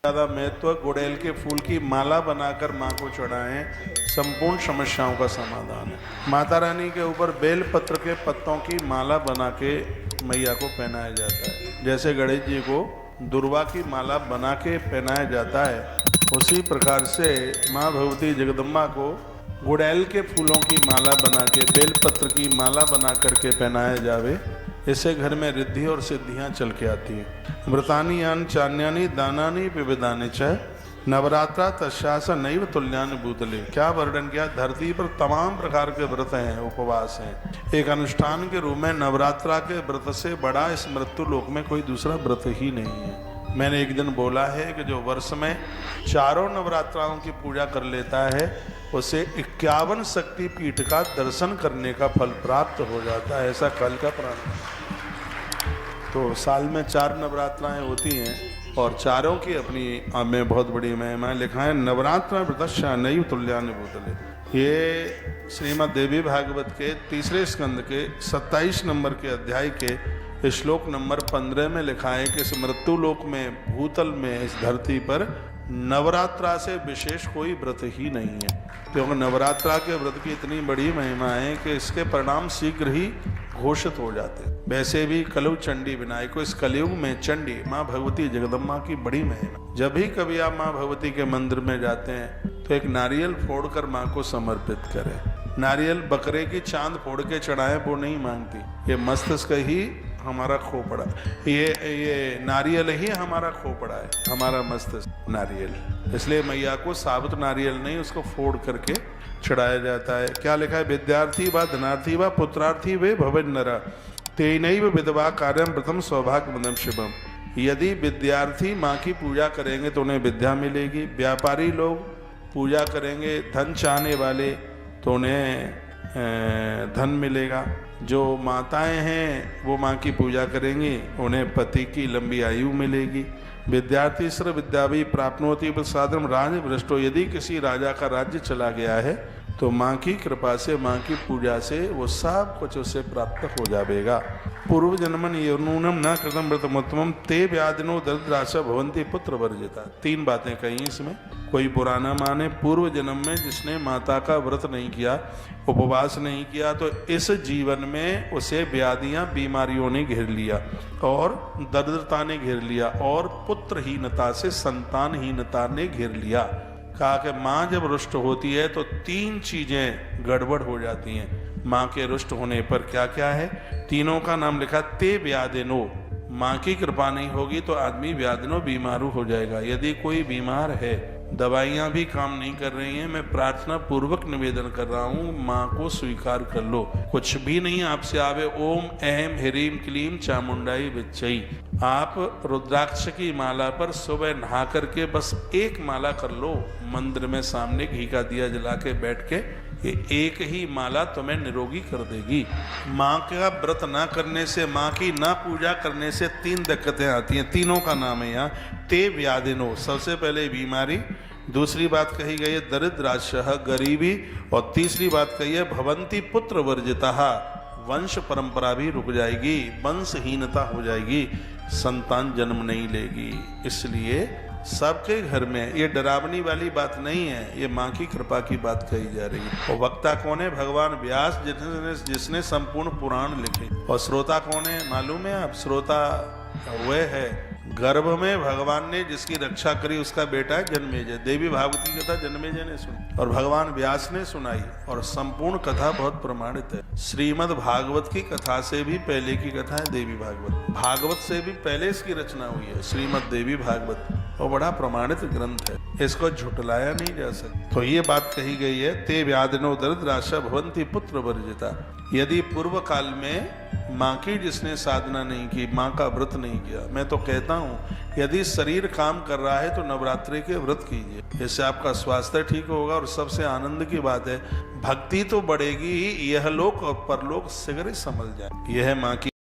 ज़्यादा महत्व गुड़ैल के फूल की माला बनाकर माँ को चढ़ाएं, संपूर्ण समस्याओं का समाधान है। माता रानी के ऊपर बेल पत्र के पत्तों की माला बना के मैया को पहनाया जाता है। जैसे गणेश जी को दुर्वा की माला बना के पहनाया जाता है, उसी प्रकार से माँ भगवती जगदम्बा को गुड़ैल के फूलों की माला बना के, बेल पत्र की माला बना करके पहनाया जावे। इससे घर में रिद्धि और सिद्धियां चल के आती हैं। व्रतानि यानि चान्यानि दानानि विविधानि च नवरात्रा तस्यास नैव तुल्यानि भूतले। क्या वर्णन किया, धरती पर तमाम प्रकार के व्रत हैं, उपवास हैं। एक अनुष्ठान के रूप में नवरात्रा के व्रत से बड़ा इस मृत्यु लोक में कोई दूसरा व्रत ही नहीं है। मैंने एक दिन बोला है कि जो वर्ष में चारों नवरात्राओं की पूजा कर लेता है, उसे 51 शक्ति पीठ का दर्शन करने का फल प्राप्त हो जाता है। ऐसा कल का प्राण। तो साल में 4 नवरात्राएं होती हैं और चारों की अपनी में बहुत बड़ी महिमा। लिखा है नवरात्रा व्रतस्या नैव तुल्यानि भूतले। ये श्रीमद् देवी भागवत के 3 स्कंद के 27 नंबर के अध्याय के श्लोक नंबर 15 में लिखा है कि इस मृत्यु लोक में, भूतल में, इस धरती पर नवरात्रा से विशेष कोई व्रत ही नहीं है। क्योंकि नवरात्रा के व्रत की इतनी बड़ी महिमा है कि इसके परिणाम शीघ्र ही घोषित हो जाते हैं। वैसे भी कलु चंडी विनायक को, इस कलयुग में चंडी माँ भगवती जगदम्बा की बड़ी महिमा। जब भी कभी आप माँ भगवती के मंदिर में जाते हैं तो एक नारियल फोड़कर माँ को समर्पित करें। नारियल बकरे की चांद फोड़ के चढ़ाए वो नहीं मांगती, ये मस्तिष्क ही हमारा खोपड़ा, ये नारियल ही हमारा खोपड़ा है, हमारा मस्तिष्क नारियल। इसलिए मैया को साबुत नारियल नहीं, उसको फोड़ करके चढ़ाया जाता है। क्या लिखा है, विद्यार्थी व धनार्थी व पुत्रार्थी वे भवन नरा तेनैव विधवा कार्यम प्रथम सौभाग्यमदम शिवम। यदि विद्यार्थी माँ की पूजा करेंगे तो उन्हें विद्या मिलेगी। व्यापारी लोग पूजा करेंगे, धन चाहने वाले तो उन्हें धन मिलेगा। जो माताएं हैं वो माँ की पूजा करेंगी, उन्हें पति की लंबी आयु मिलेगी। विद्यार्थी सर्व विद्या भी प्राप्नोति प्रसादम राज भ्रष्टो। यदि किसी राजा का राज्य चला गया है तो माँ की कृपा से, माँ की पूजा से वो सब कुछ उसे प्राप्त हो जाएगा। पूर्व जन्मन यौनूनम न कृतम व्रतमुत्तमम ते व्याधिनो दरिद्राशा भवन्ति पुत्र वर्जिता। 3 बातें कही इसमें। कोई पुराना माने, पूर्व जन्म में जिसने माता का व्रत नहीं किया, उपवास नहीं किया, तो इस जीवन में उसे व्याधियां, बीमारियों ने घेर लिया और दरिद्रता ने घेर लिया और पुत्रहीनता से संतानहीनता ने घेर लिया। कहा कि माँ जब रुष्ट होती है तो 3 चीजें गड़बड़ हो जाती हैं। माँ के रुष्ट होने पर क्या क्या है, तीनों का नाम लिखा, ते व्याधिनो। माँ की कृपा नहीं होगी तो आदमी व्याधिनो, बीमारू हो जाएगा। यदि कोई बीमार है, दवाइयाँ भी काम नहीं कर रही हैं, मैं प्रार्थना पूर्वक निवेदन कर रहा हूँ, माँ को स्वीकार कर लो। कुछ भी नहीं आपसे आवे, ओम अहम ह्रीम क्लीम चामुंडाई विच्चई। आप रुद्राक्ष की माला पर सुबह नहा करके बस 1 माला कर लो, मंदिर में सामने घी का दिया जला के बैठ के, ये 1 ही माला तुम्हें निरोगी कर देगी। माँ का व्रत ना करने से, माँ की ना पूजा करने से 3 दिक्कतें आती हैं। तीनों का नाम है यहाँ, ते व्याधिनो। सबसे पहले बीमारी, दूसरी बात कही गई है दरिद्राशः, गरीबी, और तीसरी बात कही है भवन्ति पुत्र वर्जिता, वंश परंपरा भी रुक जाएगी, वंशहीनता हो जाएगी, संतान जन्म नहीं लेगी। इसलिए सबके घर में, ये डरावनी वाली बात नहीं है, ये माँ की कृपा की बात कही जा रही है। और वक्ता कौन है, भगवान व्यास, जिसने संपूर्ण पुराण लिखे। और श्रोता कौन है मालूम है आप, श्रोता वह है गर्भ में भगवान ने जिसकी रक्षा करी, उसका बेटा है जन्मेजय। देवी भागवत की कथा जन्मेजय ने सुनी और भगवान व्यास ने सुनाई, और संपूर्ण कथा बहुत प्रमाणित है। श्रीमद् भागवत की कथा से भी पहले की कथा है देवी भागवत। भागवत से भी पहले इसकी रचना हुई है श्रीमद् देवी भागवत, और बड़ा प्रमाणित ग्रंथ है, इसको झुटलाया नहीं जा सकता। तो ये बात कही गई है, ते व्याधिनो दरिद्राशा भवन्ति पुत्र वर्जिता। यदि पूर्व काल में माँ की जिसने साधना नहीं की, माँ का व्रत नहीं किया, मैं तो कहता हूँ यदि शरीर काम कर रहा है तो नवरात्रि के व्रत कीजिए, इससे आपका स्वास्थ्य ठीक होगा। और सबसे आनंद की बात है, भक्ति तो बढ़ेगी ही, यह लोक और परलोक शीघ्र ही संभल जाए। यह माँ की